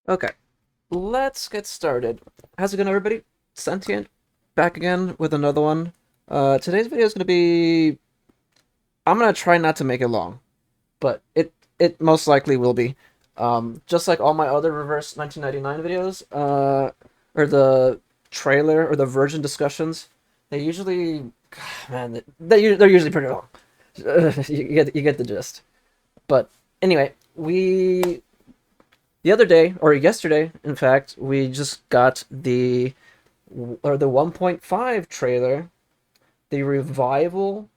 Okay, let's get started. How's it going, everybody? Sentient, back again with another one. Today's video is going to be... I'm going to try not to make it long, but it most likely will be. Just like all my other Reverse 1999 videos, or the trailer or the version discussions, they usually... Man, they're usually pretty long. You get the gist. But anyway, the other day, or yesterday, in fact, we just got the 1.5 trailer, the revival,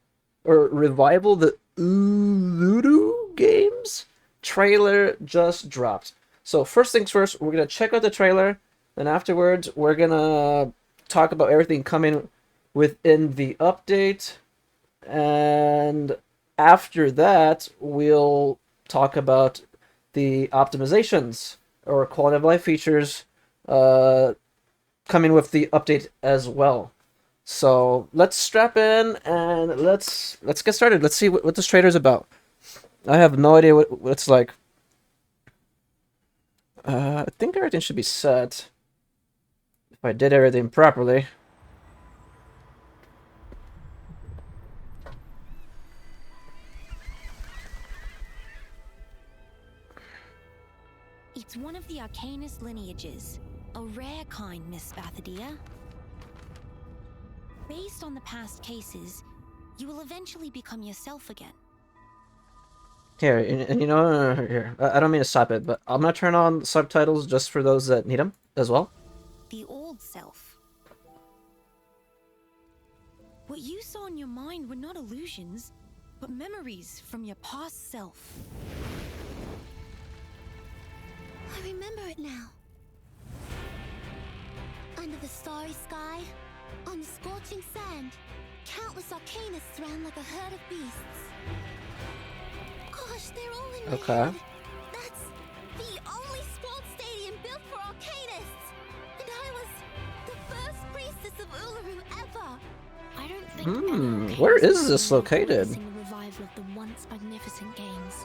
the Uludu games trailer just dropped. So first things first, we're gonna check out the trailer, then afterwards we're gonna talk about everything coming within the update, and after that we'll talk about the optimizations or quality of life features coming with the update as well. So let's strap in and let's get started. Let's see what this trailer is about. I have no idea what it's like. I think everything should be set. If I did everything properly. It's one of the Arcanist lineages, a rare kind, Miss Bathadia. Based on the past cases, you will eventually become yourself again. Here, and you know, here. I don't mean to stop it, but I'm gonna turn on subtitles just for those that need them as well. The old self. What you saw in your mind were not illusions, but memories from your past self. I remember it now. Under the starry sky, on the scorching sand, countless Arcanists ran like a herd of beasts. Gosh, they're all in my Okay. head. That's the only sports stadium built for Arcanists! And I was the first priestess of Uluru ever! I don't think Where is this located? The revival of the once magnificent games.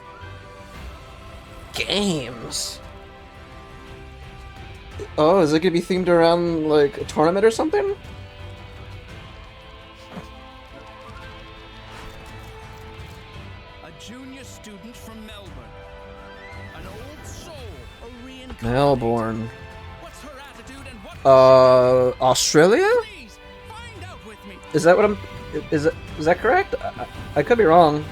Games. Oh, is it gonna be themed around like a tournament or something? A junior student from Melbourne. An old soul, a reincarnate. Melbourne. What's her attitude and what Australia? Please, find out with me. Is that what I'm... Is that correct? I could be wrong.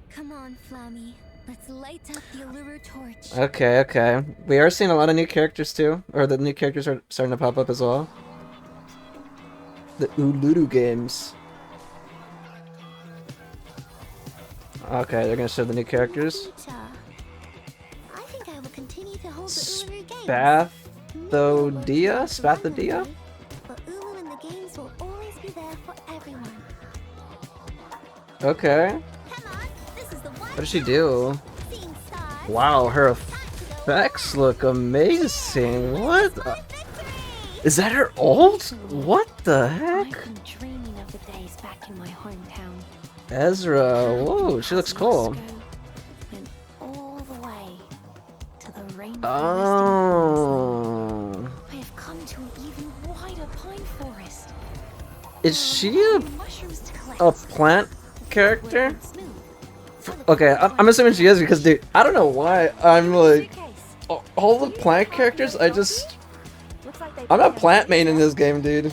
Come on, Flammy. Let's light up the Uluru torch. Okay. We are seeing a lot of new characters too. Or the new characters are starting to pop up as well. The Uludu games. Okay, they're gonna show the new characters. I think I will continue to hold the Uluru games. Spathodia? But Ulu and the games will always be there for everyone. Okay. Come on, this is the one. What does she do? Seeing stars. Wow, her effects look amazing. What? Is that her ult? What the heck? I've been dreaming of the days back in my hometown. Ezra, whoa, she looks cool. Went all the way to the rainforest. Oh. I have come to an even wider pine forest. Is she Mushrooms to collect. a plant character? Wet and smooth. Okay, I'm assuming she is because, dude, I don't know why I'm like, Suitcase. all the plant characters, Looks like they I'm not put plant it main in this game, dude. You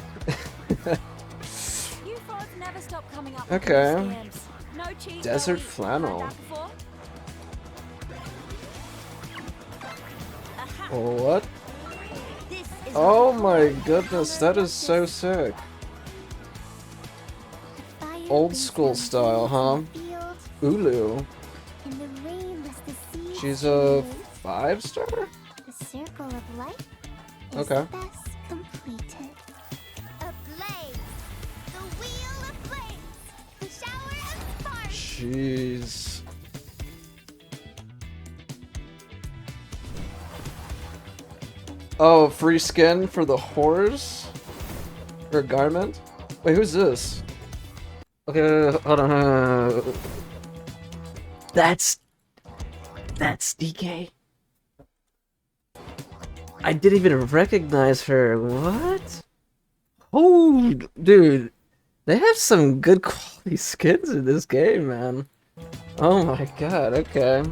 frauds never stop coming up with Okay. new scams. No cheese Desert belly. flannel. Heard that before? Aha. What? This is Oh what my we call goodness, that is so sick. The fire Old breathes school down style, fields huh? and fields. Ulu. In the rain rests the seeds She's of a youth. 5-star? The circle of life is Okay. thus completed. Ablaze! The wheel of flames! The shower of sparks! Jeez. Oh, free skin for the horse? Or garment? Wait, who's this? Okay, hold on. That's That's DK. I didn't even recognize her. What? Oh, dude. They have some good quality skins in this game, man. Oh my god, okay.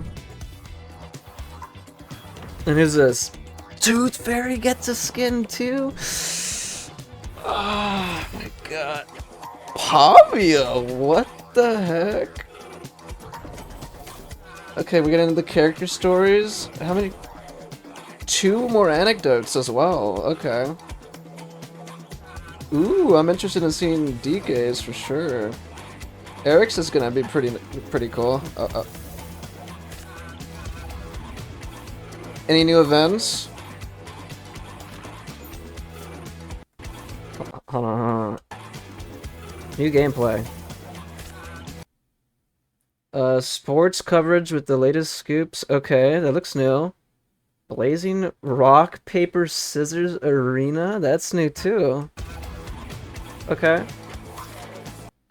And who's this? Tooth Fairy gets a skin too? Oh my god. Pavia, what the heck? Okay, we get into the character stories. How many? 2 more anecdotes as well, okay. Ooh, I'm interested in seeing DKs for sure. Eric's is gonna be pretty cool. Any new events? Hold on. New gameplay. Sports coverage with the latest scoops. Okay, that looks new. Blazing Rock, Paper, Scissors Arena. That's new too. Okay.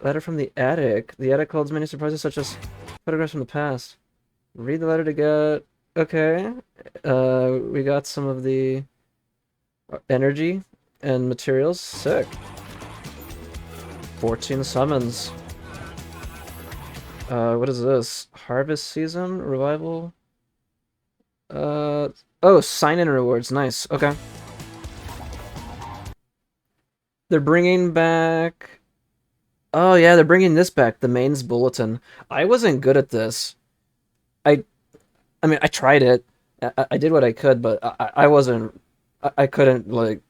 Letter from the attic. The attic holds many surprises such as photographs from the past. Read the letter to get... Okay. We got some of the energy and materials. Sick. 14 summons. What is this? Harvest season? Revival? Oh, sign-in rewards. Nice. Okay. They're bringing back... Oh yeah, they're bringing this back, the mains bulletin. I wasn't good at this. I mean, I tried it. I did what I could, but I wasn't... I couldn't, like...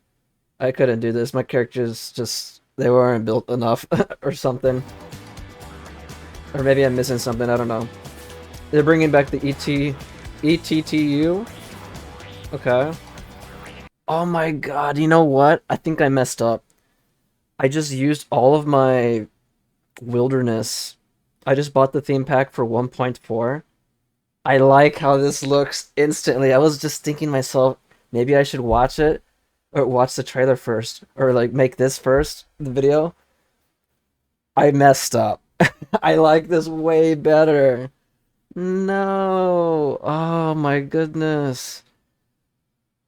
I couldn't do this. My characters just... They weren't built enough, or something. Or maybe I'm missing something, I don't know. They're bringing back the ETTU? Okay. Oh my god, you know what? I think I messed up. I just used all of my wilderness. I just bought the theme pack for 1.4. I like how this looks instantly. I was just thinking myself, maybe I should watch it, or watch the trailer first, or like make this first, the video. I messed up. I like this way better. No. Oh my goodness.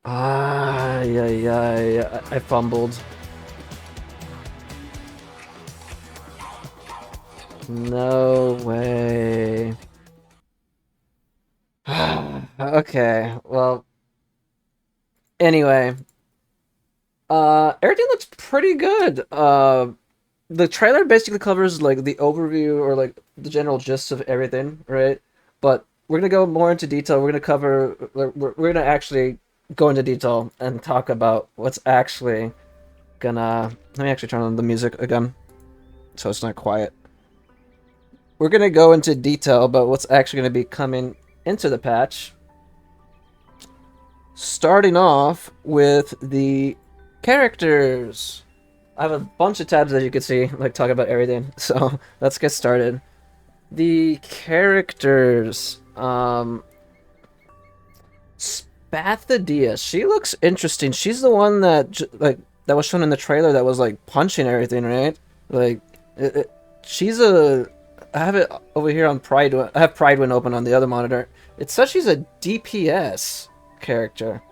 Ah, yeah. I fumbled. No way. Okay, well. Anyway. Everything looks pretty good. The trailer basically covers like the overview or like the general gist of everything, right? But we're gonna go more into detail. We're gonna cover. We're gonna actually go into detail and talk about what's actually gonna. Let me actually turn on the music again, so it's not quiet. We're gonna go into detail about what's actually gonna be coming into the patch. Starting off with the characters. I have a bunch of tabs, as you can see, like talk about everything. So let's get started. The characters. Spathadia. She looks interesting. She's the one that that was shown in the trailer that was like punching everything, right? Like, she's a. I have it over here on Pride. I have Pride open on the other monitor. It says she's a DPS character.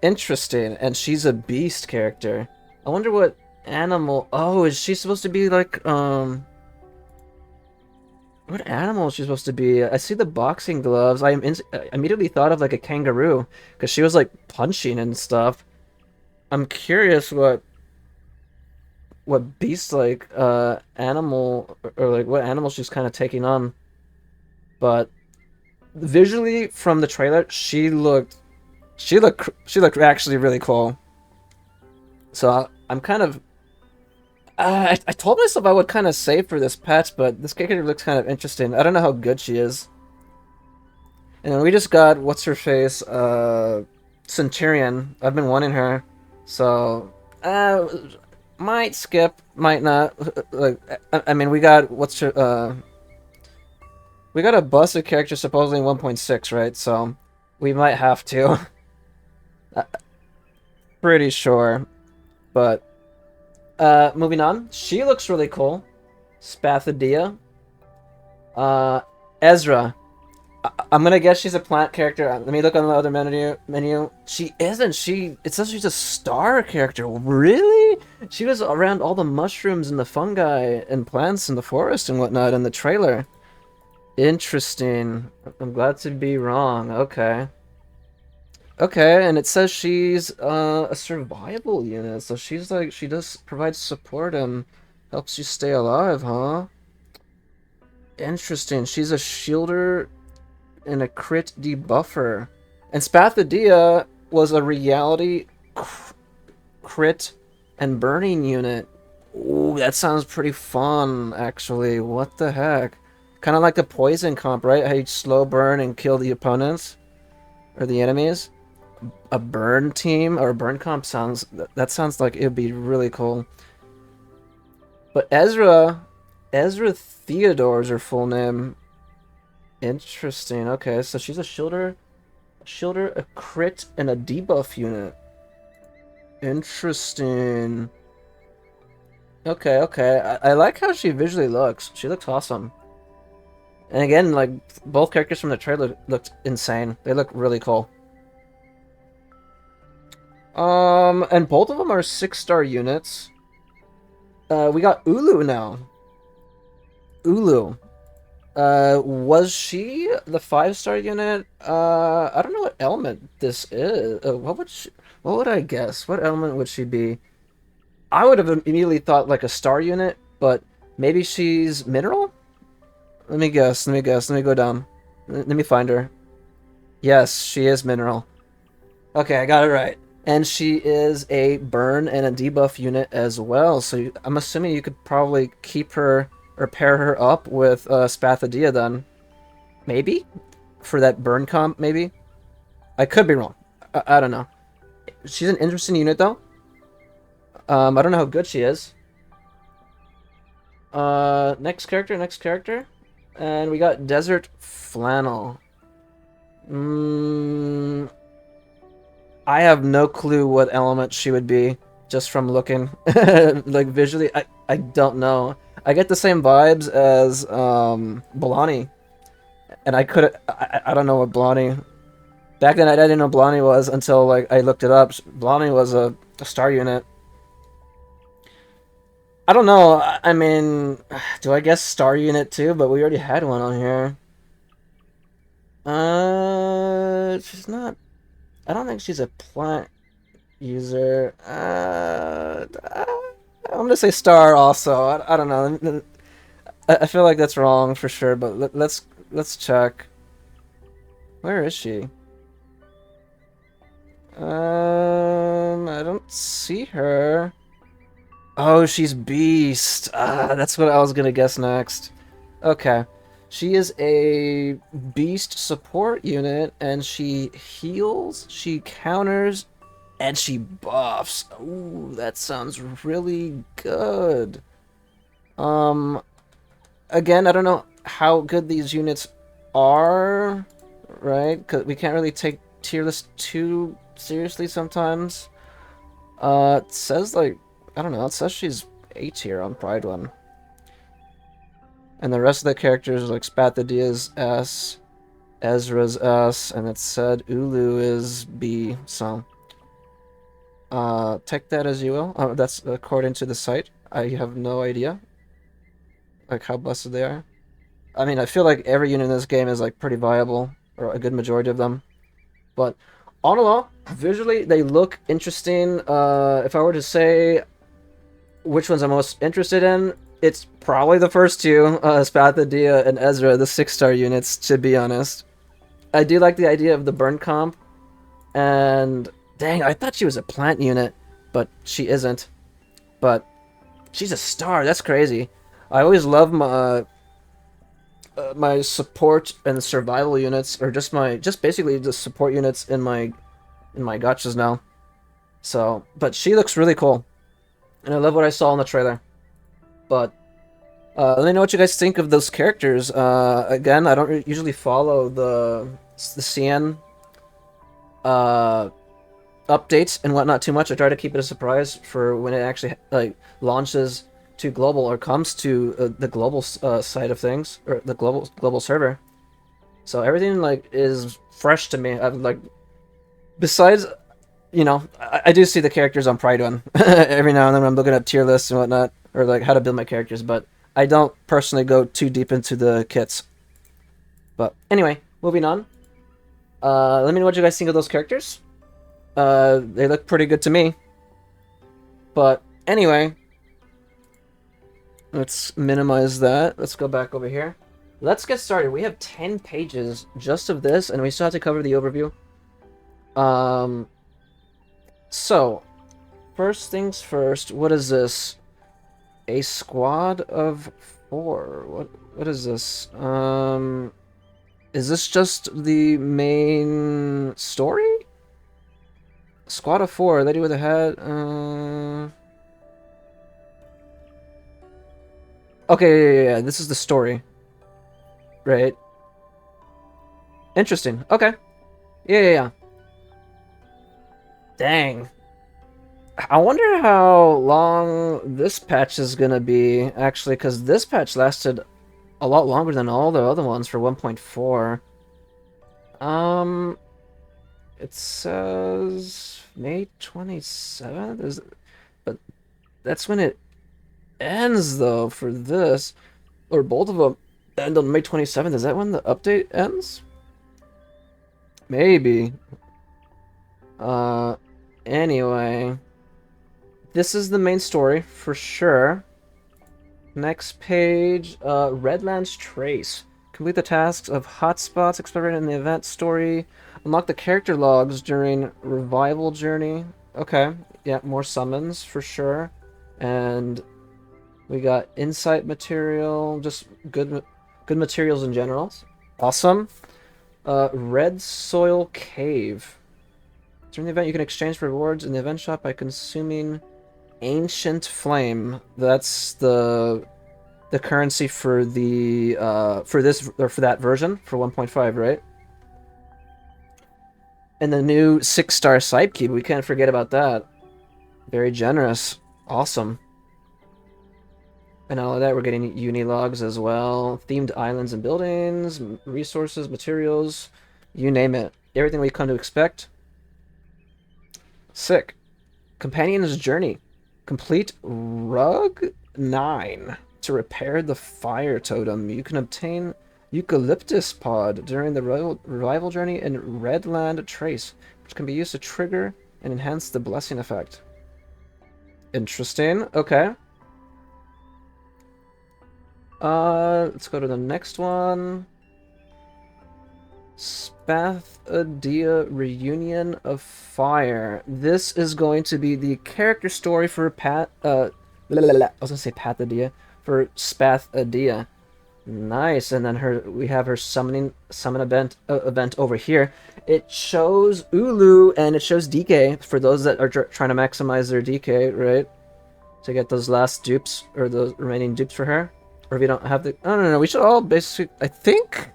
Interesting, and she's a beast character. I wonder what animal... Oh, is she supposed to be like, What animal is she supposed to be? I see the boxing gloves. I immediately thought of like a kangaroo, because she was like punching and stuff. I'm curious what beast like animal or like what animal she's kind of taking on. But visually from the trailer, she looked actually really cool. So I'm kind of... I told myself I would kind of save for this patch, but this character looks kind of interesting. I don't know how good she is. And then we just got, what's her face, Centurion. I've been wanting her. So, might skip, might not. Like, I mean, we got, what's her, we got a busted character supposedly in 1.6, right? So, we might have to. Pretty sure. But, moving on. She looks really cool. Spathadia. Ezra. I'm gonna guess she's a plant character. Let me look on the other menu. She isn't. It says she's a star character. Really? She was around all the mushrooms and the fungi and plants in the forest and whatnot in the trailer. Interesting. I'm glad to be wrong. Okay. Okay, and it says she's a survival unit, so she's like, she does provide support and helps you stay alive, huh? Interesting. She's a shielder and a crit debuffer. And Spathadia was a reality crit and burning unit. Ooh, that sounds pretty fun, actually. What the heck? Kind of like the poison comp, right? How you slow burn and kill the opponents or the enemies. A burn team or a burn comp sounds, that sounds like it would be really cool. But Ezra Theodore is her full name. Interesting. Okay, so she's a shielder, a crit, and a debuff unit. Interesting. Okay, okay. I like how she visually looks. She looks awesome. And again, like, both characters from the trailer looked insane. They look really cool. And both of them are 6-star units. We got Ulu now. Ulu. Was she the 5-star unit? I don't know what element this is. What would I guess? What element would she be? I would have immediately thought like a star unit, but maybe she's mineral? Let me guess, let me go down. Let me find her. Yes, she is mineral. Okay, I got it right. And she is a burn and a debuff unit as well, so I'm assuming you could probably keep her or pair her up with Spathadia then. Maybe? For that burn comp, maybe? I could be wrong. I don't know. She's an interesting unit though. I don't know how good she is. Next character. And we got Desert Flannel. I have no clue what element she would be, just from looking. Like, visually, I don't know. I get the same vibes as Bellani. And I don't know what Bellani... Back then, I didn't know Bellani was until, like, I looked it up. Bellani was a star unit. I don't know. I mean, do I guess star unit too? But we already had one on here. She's not... I don't think she's a plant user. I'm gonna say star also. I don't know. I feel like that's wrong for sure, but let's check. Where is she? I don't see her. Oh, she's Beast. That's what I was gonna guess next. Okay. She is a Beast support unit, and she heals, she counters, and she buffs. Ooh, that sounds really good. Again, I don't know how good these units are, right? Because we can't really take tier list too seriously sometimes. It says, like, I don't know, it says she's A tier on Pride One. And the rest of the characters are like Spathadia's S, Ezra's S, and it said Ulu is B, so... take that as you will. That's according to the site. I have no idea, like, how busted they are. I mean, I feel like every unit in this game is, like, pretty viable, or a good majority of them. But, all in all, visually, they look interesting. If I were to say which ones I'm most interested in, it's probably the first two, Spathadia and Ezra, the 6-star units, to be honest. I do like the idea of the burn comp, and dang, I thought she was a plant unit, but she isn't. But she's a star, that's crazy. I always love my my support and survival units, or just basically the support units in my gachas now. So, but she looks really cool, and I love what I saw in the trailer. But let me know what you guys think of those characters. Again, I don't usually follow the CN updates and whatnot too much. I try to keep it a surprise for when it actually like launches to global or comes to the global side of things, or the global server. So everything like is fresh to me. I've like, besides, you know, I do see the characters on Pride One every now and then when I'm looking up tier lists and whatnot, or like how to build my characters, but I don't personally go too deep into the kits. But anyway, moving on. Let me know what you guys think of those characters. They look pretty good to me. But anyway, let's minimize that. Let's go back over here. Let's get started. We have 10 pages just of this, and we still have to cover the overview. So, first things first, what is this? A squad of 4. What is this? Is this just the main story? Squad of 4, lady with a hat. Okay, yeah, this is the story. Right. Interesting. Okay. Yeah. Dang. I wonder how long this patch is gonna be, actually, because this patch lasted a lot longer than all the other ones for 1.4. It says May 27th? But that's when it ends, though, for this. Or both of them end on May 27th. Is that when the update ends? Maybe. Anyway. This is the main story, for sure. Next page, Redlands Trace. Complete the tasks of hotspots explored in the event story. Unlock the character logs during revival journey. Okay, yeah, more summons, for sure. And we got insight material, just good materials in general. Awesome. Red Soil Cave. During the event, you can exchange rewards in the event shop by consuming Ancient Flame. That's the currency for the for this or for that version for 1.5, right? And the new 6-star Sipe Key. We can't forget about that. Very generous. Awesome. And all of that, we're getting Unilogs as well. Themed islands and buildings, resources, materials, you name it. Everything we come to expect. Sick. Companion's Journey. Complete Rug 9 to repair the fire totem. You can obtain Eucalyptus Pod during the revival journey in Redland Trace, which can be used to trigger and enhance the blessing effect. Interesting. Okay. Let's go to the next one. Spathadia Reunion of Fire. This is going to be the character story for I was gonna say Pathadia, for Spathadia. Nice. And then we have her summon event over here. It shows Ulu and it shows DK for those that are trying to maximize their DK, right? To get those last dupes or those remaining dupes for her. Or if you don't have the, I don't know. We should all basically, I think.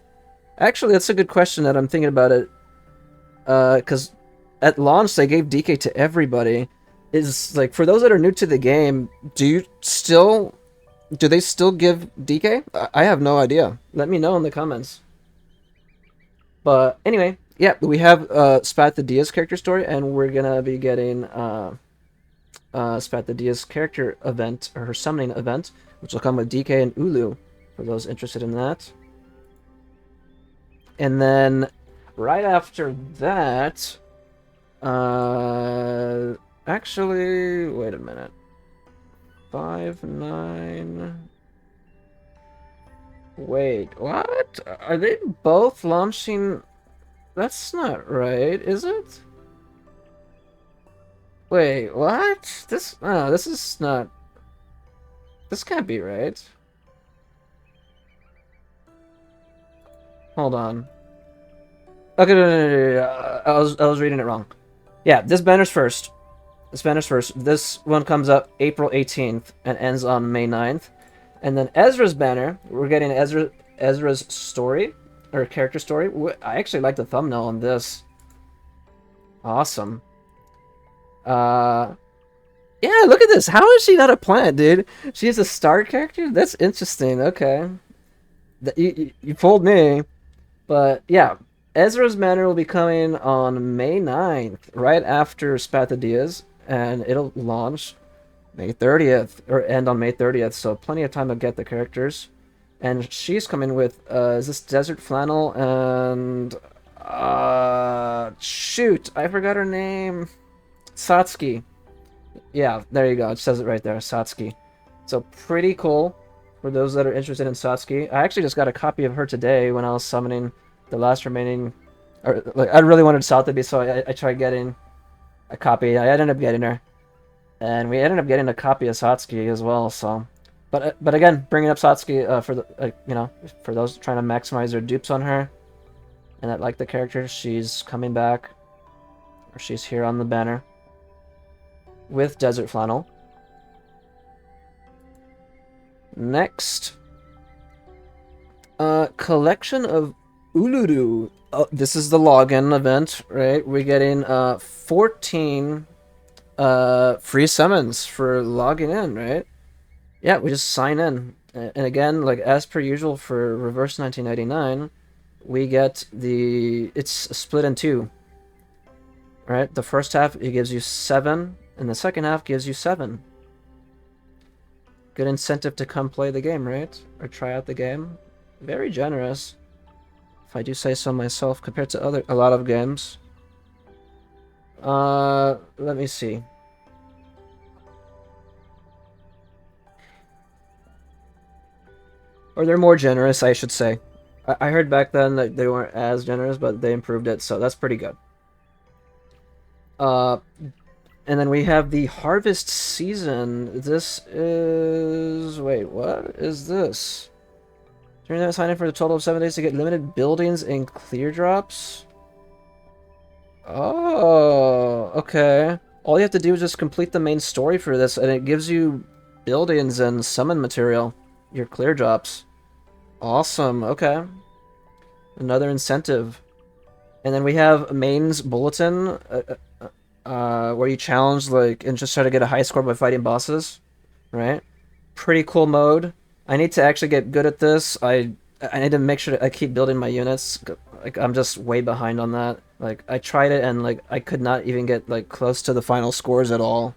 Actually, that's a good question that I'm thinking about it. Because at launch, they gave DK to everybody. Is, like, for those that are new to the game, do they still give DK? I have no idea. Let me know in the comments. But anyway, yeah, we have Spathadia's character story, and we're gonna be getting Spathadia's character event, or her summoning event, which will come with DK and Ulu, for those interested in that. And then, right after that, actually, wait a minute. 5-9. Wait, what? Are they both launching? That's not right, is it? Wait, what? This is not. This can't be right. Hold on. Okay, no. I was reading it wrong. Yeah, this banner's first. This one comes up April 18th and ends on May 9th. And then Ezra's banner, we're getting Ezra's story, or character story. I actually like the thumbnail on this. Awesome. Yeah, look at this. How is she not a plant, dude? She's a star character? That's interesting. Okay. You fooled me. But yeah, Ezra's Manor will be coming on May 9th, right after Spathadias, and it'll launch May 30th, or end on May 30th, so plenty of time to get the characters. And she's coming with, is this Desert Flannel and, shoot, I forgot her name. Satsuki. Yeah, there you go, it says it right there, Satsuki. So pretty cool for those that are interested in Satsuki. I actually just got a copy of her today when I was summoning the last remaining, or like I really wanted Sotheby, so I tried getting a copy. I ended up getting her. And we ended up getting a copy of Satsuki as well, so... But again, bringing up Satsuki for the, you know, for those trying to maximize their dupes on her, and that like the character, she's coming back, or she's here on the banner, with Desert Flannel. Next, collection of Uluru. Oh, this is the login event, right? We're getting 14 free summons for logging in, right? Yeah, we just sign in. And again, like as per usual for Reverse 1999, we get it's split in two. Right? The first half, it gives you 7, and the second half gives you 7. Good incentive to come play the game, right? Or try out the game. Very generous, if I do say so myself, compared to a lot of games. Let me see. Or they're more generous, I should say. I heard back then that they weren't as generous, but they improved it, so that's pretty good. And then we have the harvest season. This is... Wait, what is this? During that, sign in for a total of 7 days to get limited buildings and clear drops. Oh, okay. All you have to do is just complete the main story for this, and it gives you buildings and summon material. Your clear drops. Awesome, okay. Another incentive. And then we have Main's Bulletin, where you challenge, like, and just try to get a high score by fighting bosses, right? Pretty cool mode. I need to actually get good at this. I need to make sure that I keep building my units. Like, I'm just way behind on that. Like, I tried it and, like, I could not even get, like, close to the final scores at all.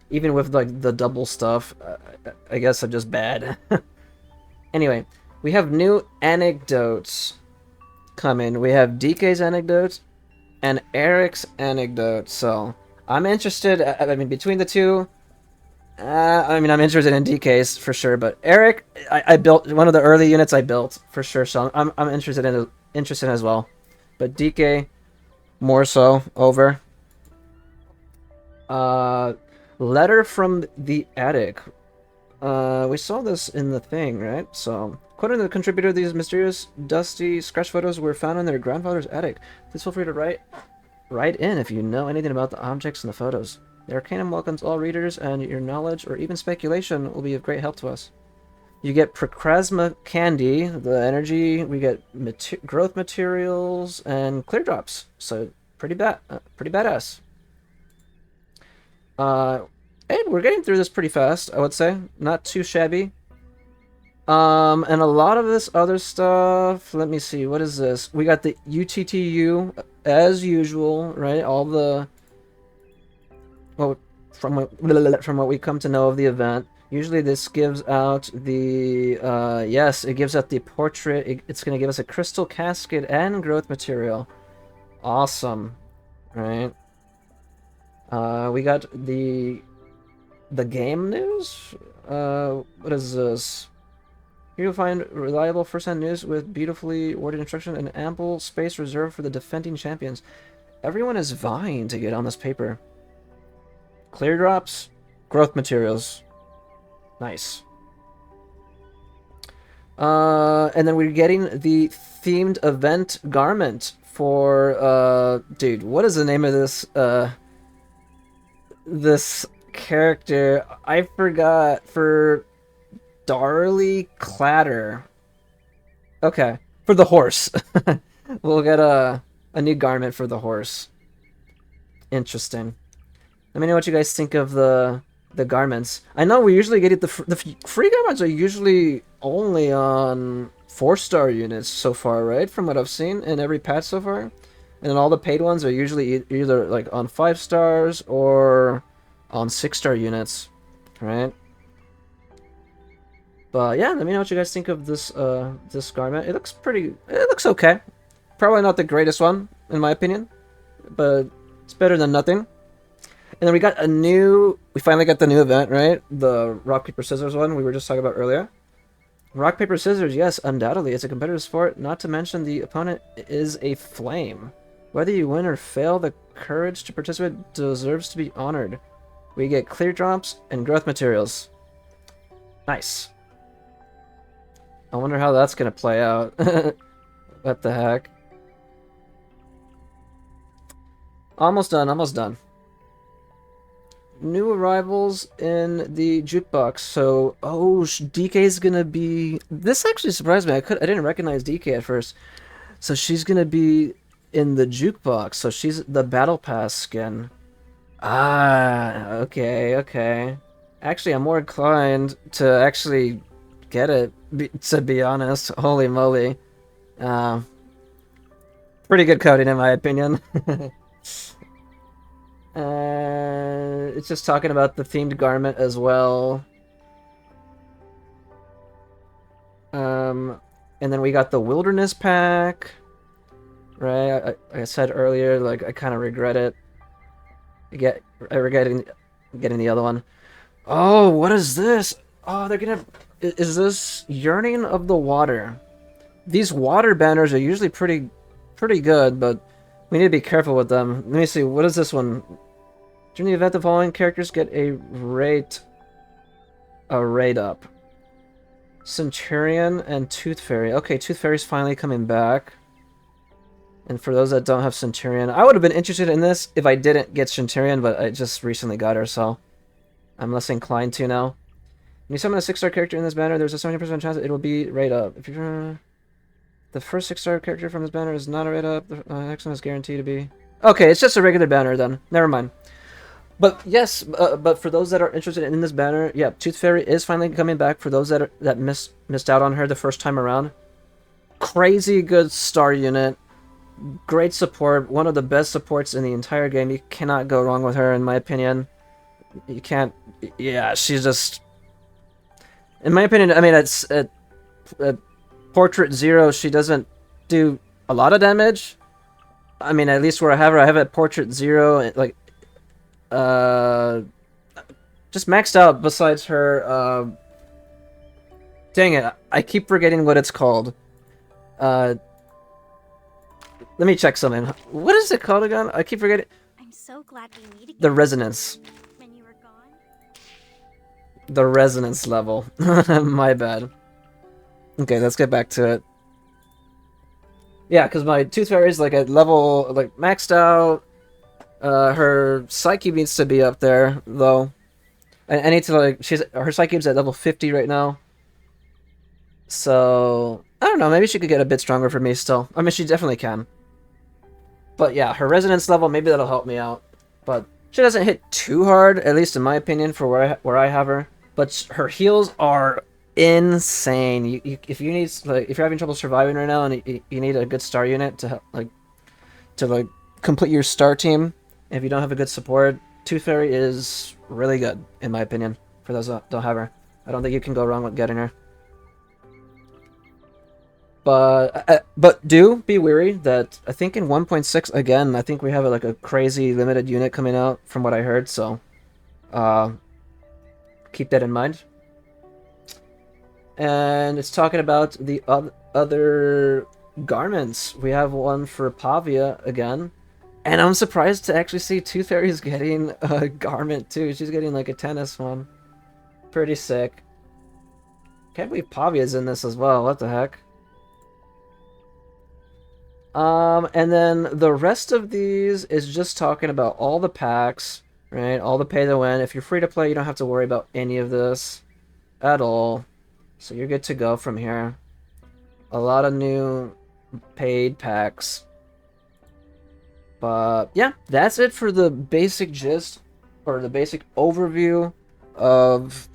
Even with, like, the double stuff. I guess I'm just bad. Anyway, we have new anecdotes coming. We have DK's anecdote and Eric's anecdote. So, I'm interested, I mean, between the two... I mean, I'm interested in DK's for sure, but Eric, I built one of the early units I built for sure, so I'm interested as well. But DK, more so. Over. Letter from the attic. We saw this in the thing, right? So, according to the contributor, these mysterious, dusty scratch photos were found in their grandfather's attic. Please feel free to write in if you know anything about the objects in the photos. The Arcanum welcomes all readers, and your knowledge or even speculation will be of great help to us. You get Procrasma Candy, the energy. We get growth materials and clear drops. So pretty badass. Hey, we're getting through this pretty fast, I would say. Not too shabby. And a lot of this other stuff. Let me see. What is this? We got the UTTU as usual, right? All the... Well, from what we come to know of the event, usually this gives out the, yes, it gives out the portrait. It's going to give us a crystal casket and growth material. Awesome, right? We got the game news. What is this? Here you'll find reliable first-hand news with beautifully worded instruction and ample space reserved for the defending champions. Everyone is vying to get on this paper. Clear drops, growth materials. Nice. And then we're getting the themed event garment for, dude, what is the name of this, this character? I forgot. For Darly Clatter. Okay, for the horse. We'll get a new garment for the horse. Interesting. Let me know what you guys think of the garments. I know we usually get it, the free garments are usually only on 4-star units so far, right? From what I've seen in every patch so far. And then all the paid ones are usually either like on 5 stars or on 6-star units, right? But yeah, let me know what you guys think of this this garment. It looks okay. Probably not the greatest one, in my opinion, but it's better than nothing. And then we finally got the new event, right? The rock, paper, scissors one we were just talking about earlier. Rock, paper, scissors, yes, undoubtedly. It's a competitive sport, not to mention the opponent is a flame. Whether you win or fail, the courage to participate deserves to be honored. We get clear drops and growth materials. Nice. I wonder how that's gonna play out. What the heck? Almost done, almost done. New arrivals in the jukebox. So, oh, DK's gonna be... This actually surprised me. I didn't recognize DK at first. So she's gonna be in the jukebox. So she's the Battle Pass skin. Ah, okay, okay. Actually, I'm more inclined to actually get it, to be honest. Holy moly. Pretty good coding, in my opinion. It's just talking about the themed garment as well. And then we got the Wilderness Pack. Right, like I said earlier, like, I kind of regret it. I regret getting the other one. Oh, what is this? Oh, they're gonna... Is this Yearning of the Water? These water banners are usually pretty good, but we need to be careful with them. Let me see, what is this one? During the event, the following characters get a rate up. Centurion and Tooth Fairy. Okay, Tooth Fairy's finally coming back. And for those that don't have Centurion, I would have been interested in this if I didn't get Centurion, but I just recently got her, so I'm less inclined to now. When you summon a 6-star character in this banner, there's a 70% chance that it will be rate up. If you're the first 6-star character from this banner is not a rate up, the next one is guaranteed to be... Okay, it's just a regular banner then. Never mind. But yes, but for those that are interested in this banner, yeah, Tooth Fairy is finally coming back. For those that missed out on her the first time around, crazy good star unit, great support, one of the best supports in the entire game. You cannot go wrong with her, in my opinion. You can't. Yeah, she's just. In my opinion, I mean, it's at Portrait 0. She doesn't do a lot of damage. I mean, at least where I have her at Portrait 0, like. Just maxed out besides her, dang it, I keep forgetting what it's called. Let me check something. What is it called again? I keep forgetting. I'm so glad we meet again. The Resonance. When you were gone. The Resonance level. My bad. Okay, let's get back to it. Yeah, because my Tooth Fairy is like at level, like, maxed out. Her Psyche needs to be up there, though. I need to, like, her Psyche is at level 50 right now. So, I don't know, maybe she could get a bit stronger for me still. I mean, she definitely can. But yeah, her Resonance level, maybe that'll help me out. But she doesn't hit too hard, at least in my opinion, for where I have her. But her heals are insane. If you need, like, if you're having trouble surviving right now and you need a good star unit to help, like complete your star team. If you don't have a good support, Tooth Fairy is really good, in my opinion, for those that don't have her. I don't think you can go wrong with getting her. But do be wary that I think in 1.6, again, I think we have a crazy limited unit coming out from what I heard, so keep that in mind. And it's talking about the other garments. We have one for Pavia again. And I'm surprised to actually see Tooth Fairy's getting a garment too. She's getting like a tennis one. Pretty sick. Can't believe Pavia's in this as well. What the heck? And then the rest of these is just talking about all the packs, right? All the pay to win. If you're free to play, you don't have to worry about any of this at all. So you're good to go from here. A lot of new paid packs. But yeah, that's it for the basic gist, or the basic overview of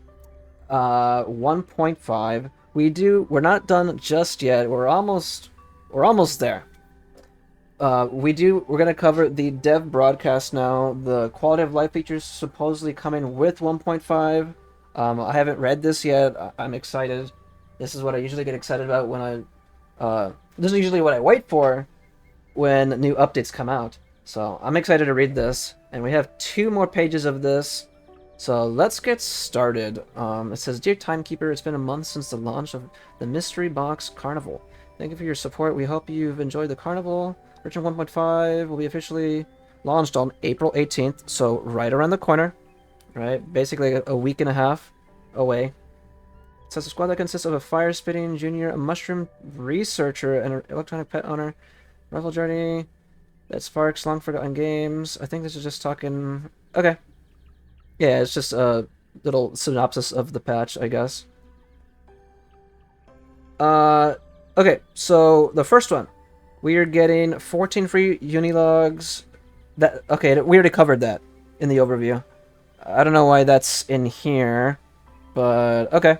1.5. we're not done just yet. We're almost there. We're gonna cover the dev broadcast now. The quality of life features supposedly coming with 1.5. I haven't read this yet. I'm excited. This is what I usually get excited about when this is usually what I wait for when new updates come out. So I'm excited to read this, and we have 2 more pages of this. So let's get started. It says, "Dear Timekeeper, it's been a month since the launch of the Mystery Box Carnival. Thank you for your support. We hope you've enjoyed the carnival. Version 1.5 will be officially launched on April 18th, so right around the corner, right? Basically a week and a half away. It says a squad that consists of a fire-spitting junior, a mushroom researcher, and an electronic pet owner. Rival journey that sparks long-forgotten games." I think this is just talking... Okay. Yeah, it's just a little synopsis of the patch, I guess. Okay, so the first one. We are getting 14 free Unilogs. Okay, we already covered that in the overview. I don't know why that's in here, but okay.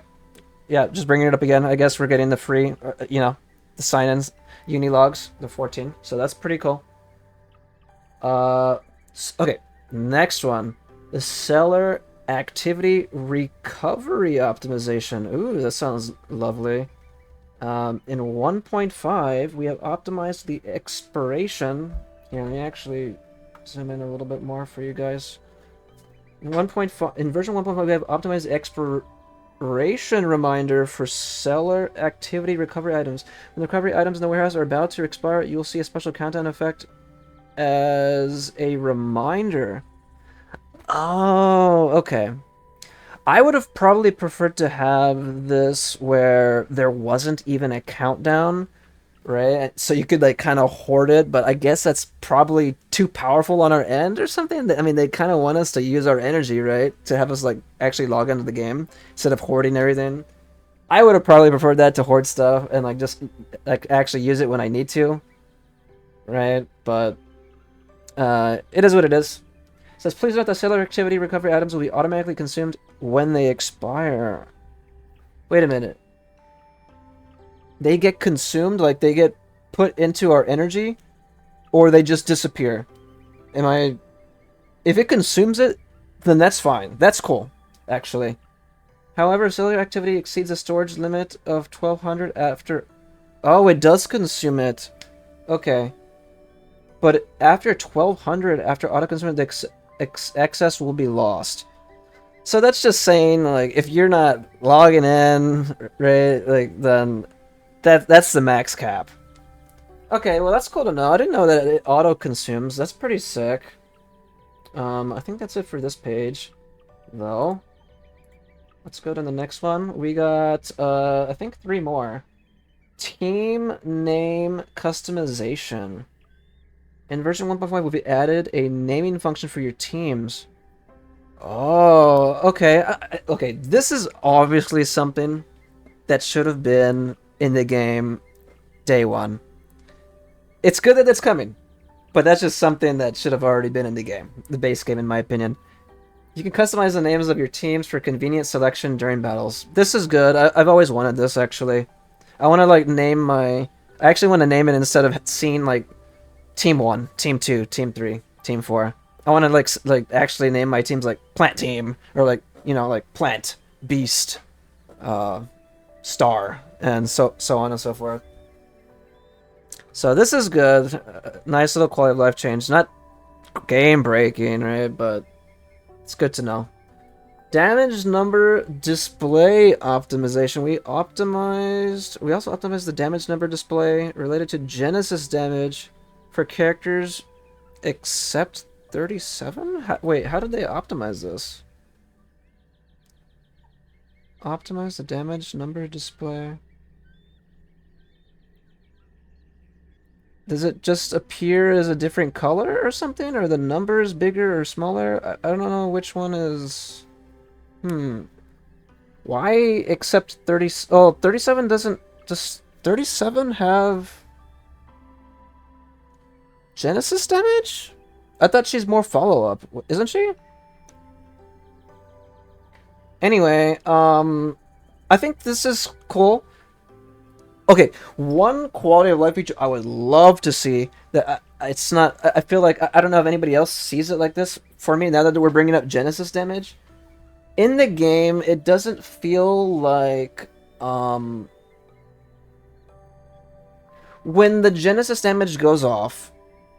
Yeah, just bringing it up again. I guess we're getting the free, the sign-ins, Unilogs, the 14. So that's pretty cool. Okay, next one. The seller activity recovery optimization. Ooh, that sounds lovely. In 1.5, we have optimized the expiration. Here, let me actually zoom in a little bit more for you guys. In version 1.5, we have optimized the expiration reminder for seller activity recovery items. When the recovery items in the warehouse are about to expire, you will see a special countdown effect as a reminder. Oh, okay. I would have probably preferred to have this where there wasn't even a countdown, right? So you could like kind of hoard it, but I guess that's probably too powerful on our end or something. I mean, they kind of want us to use our energy, right? To have us like actually log into the game instead of hoarding everything. I would have probably preferred that to hoard stuff and like just like actually use it when I need to, right? But it is what it is. It says, "Please note that seller activity recovery items will be automatically consumed when they expire." Wait a minute. They get consumed? Like they get put into our energy? Or they just disappear? If it consumes it, then that's fine. That's cool, actually. However, if seller activity exceeds the storage limit of 1200 after... Oh, it does consume it. Okay. But after 1200, after auto-consume, the excess will be lost. So that's just saying, like, if you're not logging in, right, like, then that's the max cap. Okay, well, that's cool to know. I didn't know that it auto-consumes. That's pretty sick. I think that's it for this page, though. Let's go to the next one. We got, I think 3 more. Team name customization. In version 1.5, will be added a naming function for your teams. Oh, okay. Okay, this is obviously something that should have been in the game day 1. It's good that it's coming, but that's just something that should have already been in the game, the base game, in my opinion. You can customize the names of your teams for convenient selection during battles. This is good. I've always wanted this, actually. I want to, like, name my... I actually want to name it instead of seeing, like, Team 1, Team 2, Team 3, Team 4. I want to, like actually name my teams, like, Plant Team, or, like, you know, like, Plant, Beast, Star, and so on and so forth. So this is good. Nice little quality of life change. Not game-breaking, right, but it's good to know. Damage number display optimization. We also optimized the damage number display related to Genesis damage for characters except 37? Wait, how did they optimize this? Optimize the damage number display. Does it just appear as a different color or something? Or the number is bigger or smaller? I don't know which one is... Why except 30... Oh, 37 doesn't... Does 37 have... Genesis damage? I thought she's more follow-up. Isn't she? Anyway, I think this is cool. Okay, one quality of life feature I would love to see that it's not. I feel like I don't know if anybody else sees it like this. For me, now that we're bringing up Genesis damage in the game, it doesn't feel like when the Genesis damage goes off,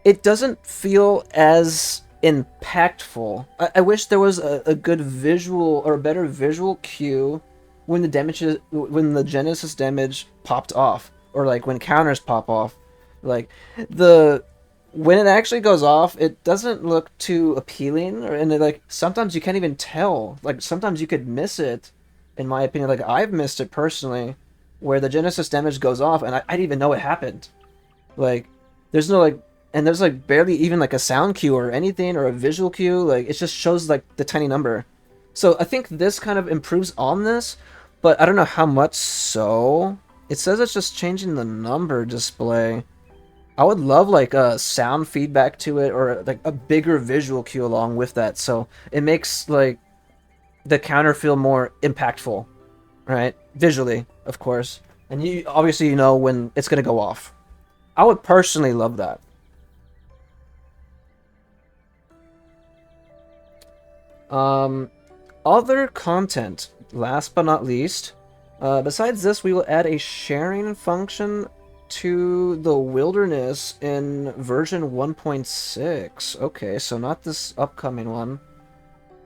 it doesn't feel as impactful. I wish there was a good visual or a better visual cue when the Genesis damage popped off, or like when counters pop off. Like the when it actually goes off, it doesn't look too appealing, and like sometimes you can't even tell. Like sometimes you could miss it, in my opinion. Like I've missed it personally, where the Genesis damage goes off, and I didn't even know it happened. Like there's no like, and there's like barely even like a sound cue or anything or a visual cue. Like it just shows like the tiny number. So I think this kind of improves on this, but I don't know how much so. It says it's just changing the number display. I would love like a sound feedback to it, or like a bigger visual cue along with that, so it makes like the counter feel more impactful, right? Visually, of course. And you obviously you know when it's gonna go off. I would personally love that. Other content, last but not least. Besides this, we will add a sharing function to the wilderness in version 1.6. Okay, so not this upcoming one.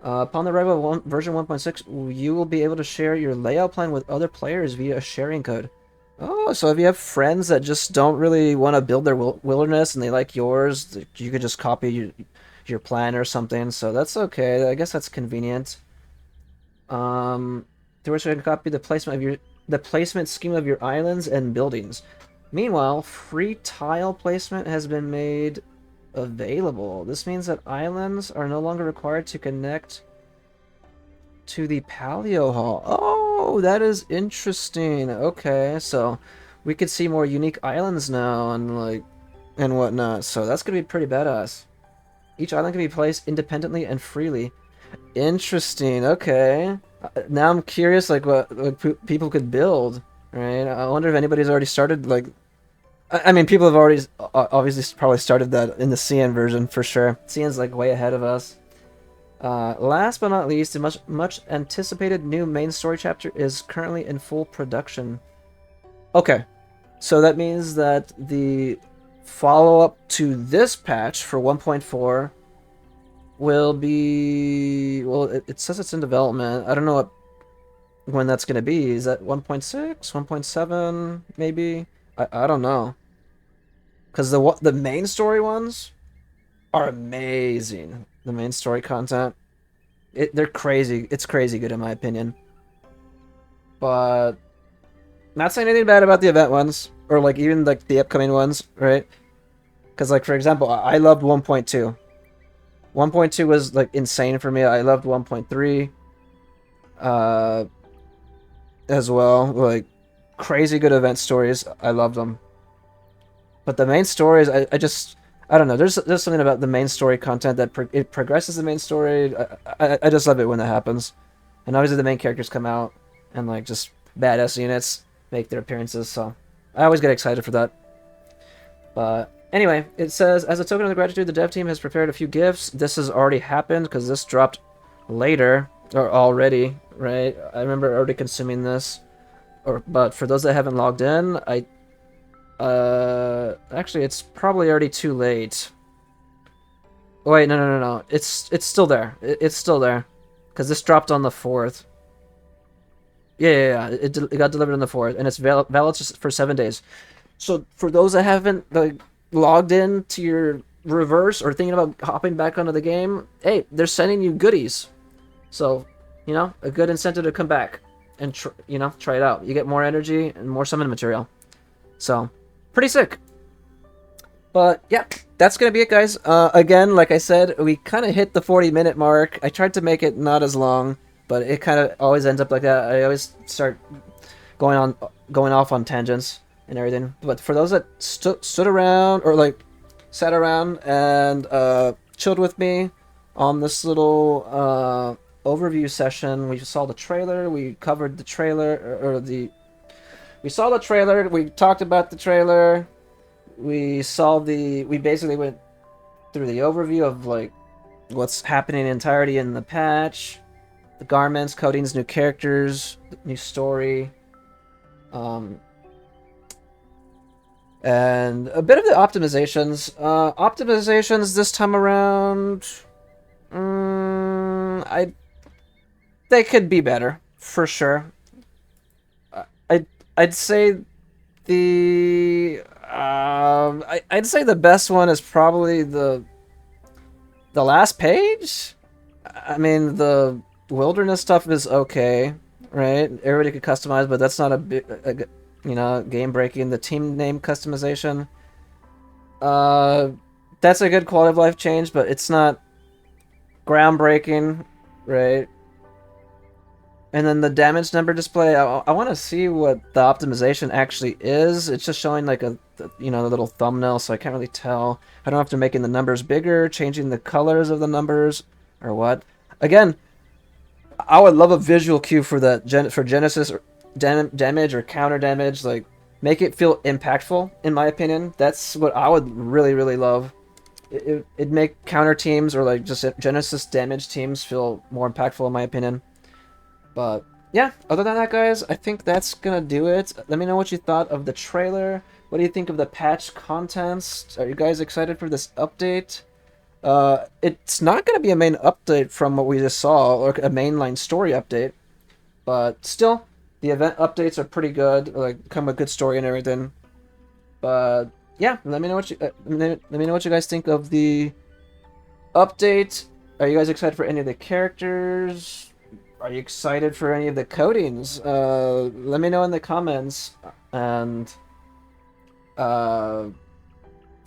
Upon the arrival of version 1.6, you will be able to share your layout plan with other players via a sharing code. Oh, so if you have friends that just don't really want to build their wilderness and they like yours, you could just copy your plan or something. So that's okay. I guess that's convenient. Through which I can copy the placement scheme of your islands and buildings. Meanwhile, free tile placement has been made available. This means that islands are no longer required to connect to the Paleo Hall. Oh, that is interesting. Okay, so we could see more unique islands now and whatnot. So that's gonna be pretty badass. Each island can be placed independently and freely. Interesting. Okay. Now I'm curious, like what people could build. Right. I wonder if anybody's already started like. I mean, people have already obviously probably started that in the CN version for sure. CN's like way ahead of us. Last but not least, a much anticipated new main story chapter is currently in full production. Okay, so that means that the follow-up to this patch for 1.4 will be, well, it says it's in development. I don't know when that's going to be. Is that 1.6, 1.7 maybe? I don't know. Because the main story ones are amazing. The main story content, they're crazy. It's crazy good in my opinion. But not saying anything bad about the event ones, or like even like the upcoming ones, right? Because like for example, I loved 1.2. 1.2 was like insane for me. I loved 1.3 as well. Like crazy good event stories. I loved them. But the main stories, I don't know. There's something about the main story content that it progresses the main story. I just love it when that happens. And obviously the main characters come out and like just badass units make their appearances. So I always get excited for that. But anyway, it says, as a token of the gratitude, the dev team has prepared a few gifts. This has already happened because this dropped later or already, right? I remember already consuming this. But for those that haven't logged in, actually, it's probably already too late. Oh, wait, no. It's still there. It's still there. Because this dropped on the 4th. Yeah. It got delivered on the 4th. And it's valid just for 7 days. So, for those that haven't logged in to your reverse or thinking about hopping back onto the game, hey, they're sending you goodies. So, you know, a good incentive to come back and, try it out. You get more energy and more summon material. So, pretty sick. But yeah, that's gonna be it, guys. Again, like I said, we kind of hit the 40-minute mark. I tried to make it not as long, but it kind of always ends up like that. I always start going off on tangents and everything. But for those that stood around or like sat around and chilled with me on this little overview session, we saw the trailer. We covered the trailer or the we saw the trailer. We talked about the trailer. We basically went through the overview of like what's happening in entirety in the patch, the garments, coatings, new characters, new story, and a bit of the optimizations. Optimizations this time around, they could be better for sure. I'd say I'd say the best one is probably the last page. I mean, the wilderness stuff is okay, right? Everybody could customize, but that's not game breaking. The team name customization, that's a good quality of life change, but it's not groundbreaking, right? And then the damage number display, I want to see what the optimization actually is. It's just showing like a little thumbnail, so I can't really tell. I don't know if they're making the numbers bigger, changing the colors of the numbers, or what. Again, I would love a visual cue for for Genesis damage or counter damage. Like, make it feel impactful, in my opinion. That's what I would really, really love. It'd make counter teams or like just Genesis damage teams feel more impactful, in my opinion. But yeah, other than that, guys, I think that's gonna do it. Let me know what you thought of the trailer. What do you think of the patch contents? Are you guys excited for this update? It's not gonna be a main update from what we just saw, or a mainline story update, but still, the event updates are pretty good. Like, come with good story and everything. But yeah, let me know what you guys think of the update. Are you guys excited for any of the characters? Are you excited for any of the coatings? Let me know in the comments. And yeah,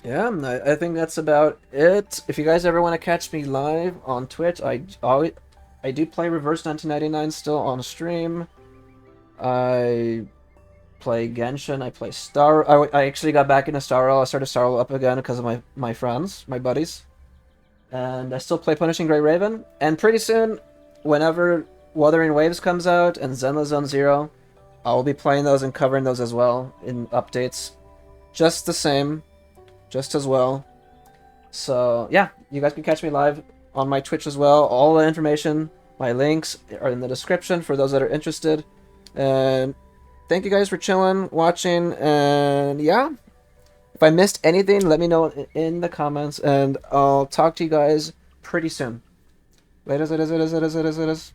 I think that's about it. If you guys ever want to catch me live on Twitch, I do play Reverse 1999 still on stream. I play Genshin. I play I actually got back into Star Rail. I started Star Rail up again because of my friends, my buddies. And I still play Punishing Grey Raven. And pretty soon, whenever Wuthering Waves comes out and Zenless Zone Zero, I will be playing those and covering those as well in updates. Just the same, just as well. So yeah, you guys can catch me live on my Twitch as well. All the information, my links are in the description for those that are interested. And thank you guys for chilling, watching, and yeah. If I missed anything, let me know in the comments, and I'll talk to you guys pretty soon. Laters.